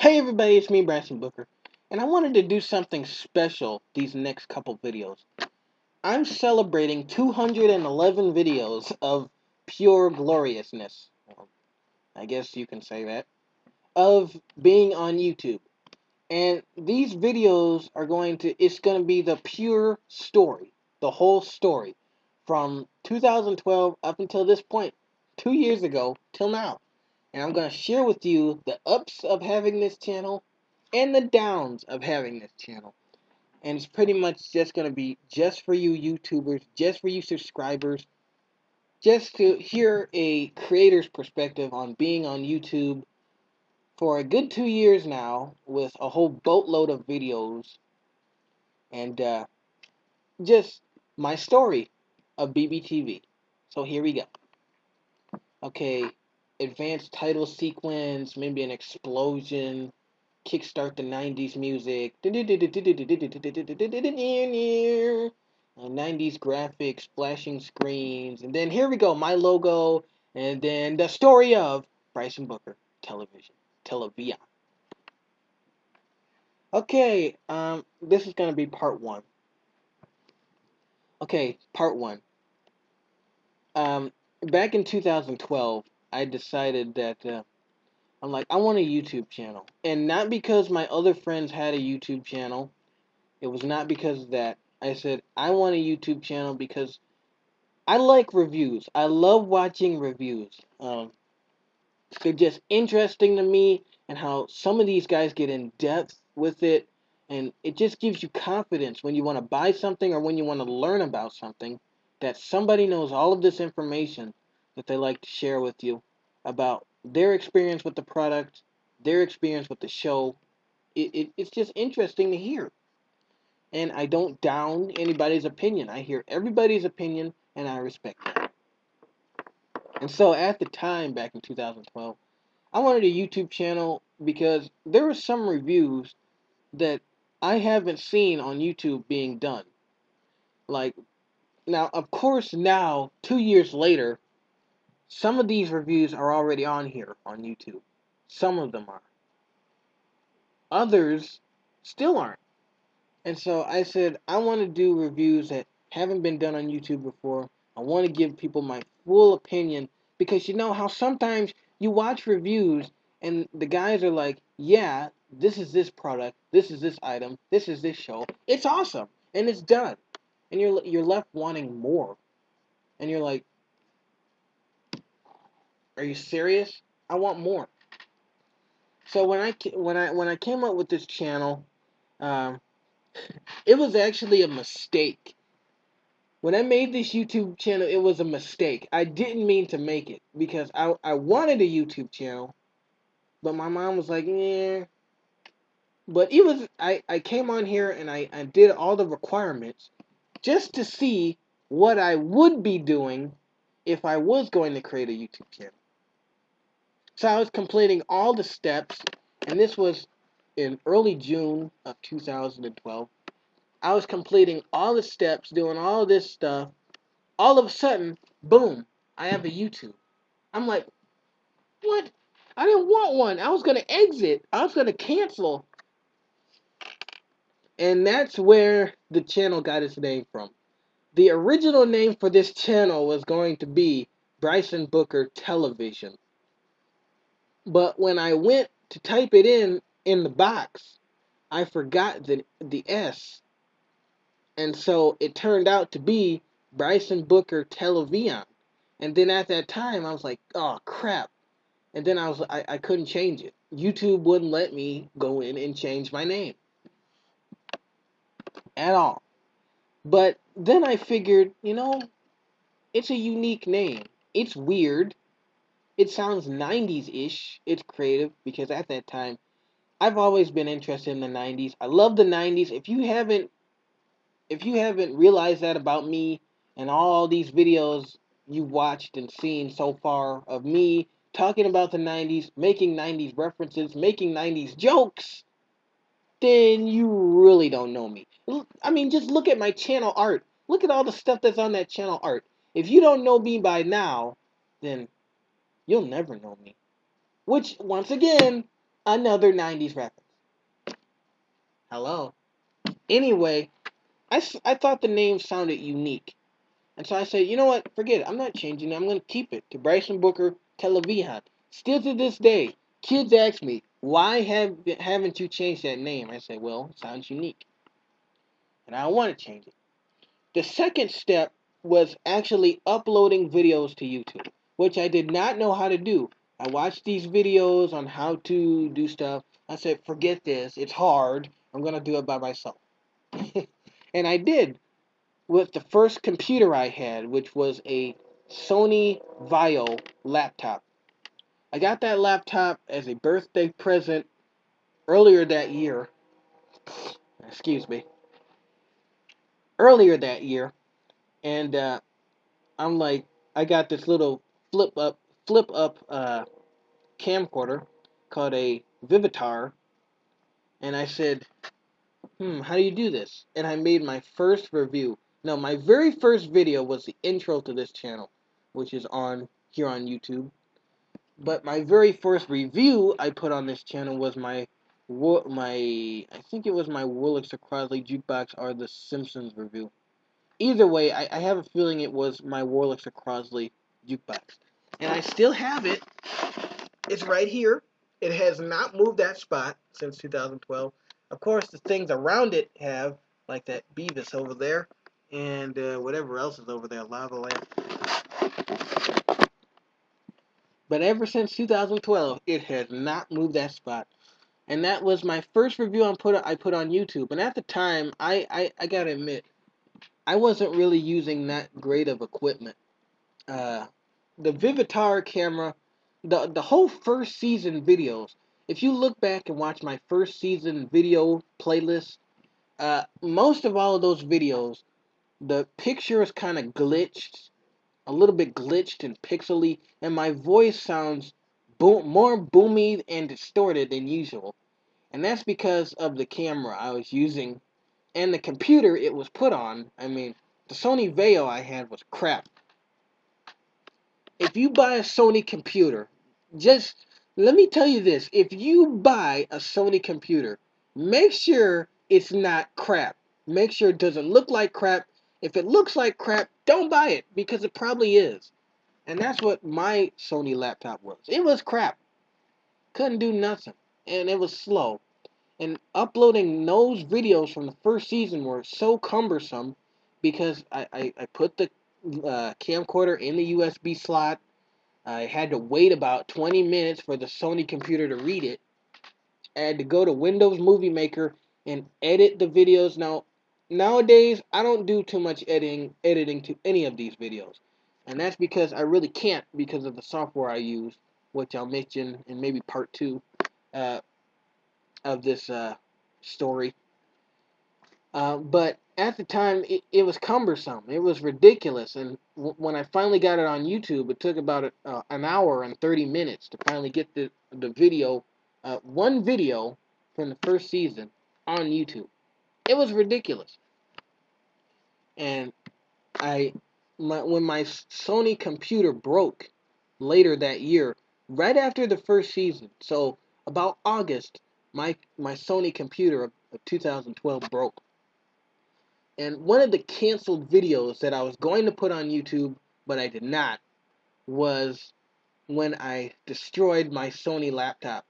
Hey everybody, it's me, Bryson Booker, and I wanted to do something special these next couple videos. I'm celebrating 211 videos of pure gloriousness, I guess you can say that, of being on YouTube. And these videos are it's going to be the pure story, the whole story, from 2012 up until this point, 2 years ago, till now. And I'm going to share with you the ups of having this channel and the downs of having this channel. And it's pretty much just going to be just for you YouTubers, just for you subscribers, just to hear a creator's perspective on being on YouTube for a good 2 years now with a whole boatload of videos and just my story of BBTV. So here we go. Okay, advanced title sequence, maybe an explosion, kickstart the 90s music, 90s graphics, flashing screens, and then here we go, my logo, and then the story of Bryson Booker television. Okay, this is gonna be part one. Okay, part one. Back in 2012, I decided that I'm like, I want a YouTube channel. And not because my other friends had a YouTube channel. It was not because of that. I said, I want a YouTube channel because I like reviews. I love watching reviews. They're just interesting to me, and how some of these guys get in depth with it. And it just gives you confidence when you want to buy something or when you want to learn about something, that somebody knows all of this information that they like to share with you about their experience with the product, their experience with the show. It's just interesting to hear. And I don't down anybody's opinion. I hear everybody's opinion, and I respect that. And so at the time, back in 2012, I wanted a YouTube channel because there were some reviews that I haven't seen on YouTube being done. Like, now, of course, now, 2 years later, some of these reviews are already on here on YouTube. Some of them are. Others still aren't. And so I said, I want to do reviews that haven't been done on YouTube before. I want to give people my full opinion, because you know how sometimes you watch reviews and the guys are like, yeah, this is this product, this is this item, this is this show. It's awesome and it's done. And you're left wanting more. And you're like, are you serious? I want more. So when I came up with this channel, um, it was actually a mistake. When I made this YouTube channel, it was a mistake. I didn't mean to make it because I wanted a YouTube channel, but my mom was like, yeah. But I came on here and I did all the requirements just to see what I would be doing if I was going to create a YouTube channel. So I was completing all the steps, and this was in early June of 2012. I was completing all the steps, doing all this stuff. All of a sudden, boom, I have a YouTube. I'm like, what? I didn't want one. I was going to exit. I was going to cancel. And that's where the channel got its name from. The original name for this channel was going to be Bryson Booker Television. But when I went to type it in the box, I forgot the S. And so it turned out to be Bryson Booker Television. And then at that time, I was like, oh, crap. And then I couldn't change it. YouTube wouldn't let me go in and change my name at all. But then I figured, it's a unique name. It's weird. It sounds 90s-ish. It's creative because at that time, I've always been interested in the 90s. I love the 90s. If you haven't realized that about me and all these videos you've watched and seen so far of me talking about the 90s, making 90s references, making 90s jokes, then you really don't know me. I mean, just look at my channel art. Look at all the stuff that's on that channel art. If you don't know me by now, then you'll never know me. Which, once again, Another 90s reference. Hello. Anyway, I thought the name sounded unique. And so I said, you know what? Forget it. I'm not changing it. I'm going to keep it to Bryson Booker Television. Still to this day, kids ask me, why haven't you changed that name? I say, well, it sounds unique. And I don't want to change it. The second step was actually uploading videos to YouTube, which I did not know how to do. I watched these videos on how to do stuff. I said, forget this. It's hard. I'm going to do it by myself. And I did with the first computer I had, which was a Sony Vaio laptop. I got that laptop as a birthday present earlier that year. Excuse me. Earlier that year. And I'm like, I got this little flip up camcorder called a Vivitar, and I said, how do you do this? And I made my first review. No, my very first video was the intro to this channel, which is on here on YouTube. But my very first review I put on this channel was I think it was my Woolix or Crosley Jukebox or the Simpsons review. Either way, I have a feeling it was my Warlicks or Crosley Jukebox. And I still have it. It's right here. It has not moved that spot since 2012. Of course, the things around it have, like that Beavis over there, and whatever else is over there, lava lamp. But ever since 2012, it has not moved that spot. And that was my first review I put on YouTube. And at the time, I gotta admit, I wasn't really using that great of equipment. Uh, the Vivitar camera, the whole first season videos. If you look back and watch my first season video playlist, most of all of those videos, the picture is kind of glitched, a little bit glitched and pixely, and my voice sounds more boomy and distorted than usual. And that's because of the camera I was using and the computer it was put on. I mean, the Sony Vaio I had was crap. If you buy a Sony computer, just let me tell you this. If you buy a Sony computer, make sure it's not crap. Make sure it doesn't look like crap. If it looks like crap, don't buy it because it probably is. And that's what my Sony laptop was. It was crap. Couldn't do nothing. And it was slow. And uploading those videos from the first season were so cumbersome because I put the camcorder in the USB slot. I had to wait about 20 minutes for the Sony computer to read it. I had to go to Windows Movie Maker and edit the videos. Now, nowadays, I don't do too much editing to any of these videos. And that's because I really can't because of the software I use, which I'll mention in maybe part 2 uh, of this story. But at the time, it was cumbersome. It was ridiculous. And when I finally got it on YouTube, it took about an hour and 30 minutes to finally get the video, one video from the first season on YouTube. It was ridiculous. And when my Sony computer broke later that year, right after the first season, so about August, my Sony computer of 2012 broke. And one of the canceled videos that I was going to put on YouTube, but I did not, was when I destroyed my Sony laptop.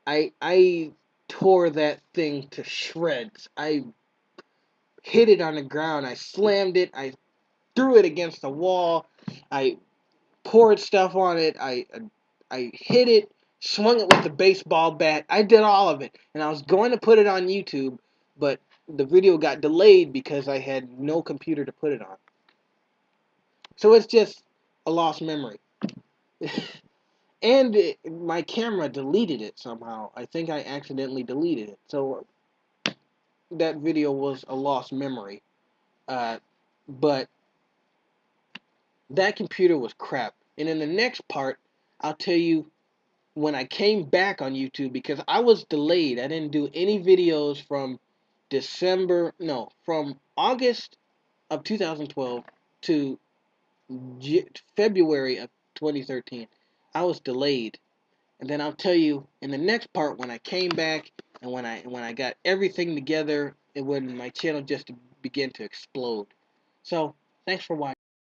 I tore that thing to shreds. I hit it on the ground. I slammed it. I threw it against the wall. I poured stuff on it. I hit it, swung it with the baseball bat. I did all of it. And I was going to put it on YouTube, but the video got delayed because I had no computer to put it on. So it's just a lost memory. And my camera deleted it somehow. I think I accidentally deleted it. So that video was a lost memory. But that computer was crap. And in the next part, I'll tell you when I came back on YouTube because I was delayed. I didn't do any videos from from August of 2012 to February of 2013. I was delayed. And then I'll tell you in the next part when I came back and when I got everything together and when my channel just began to explode. So thanks for watching.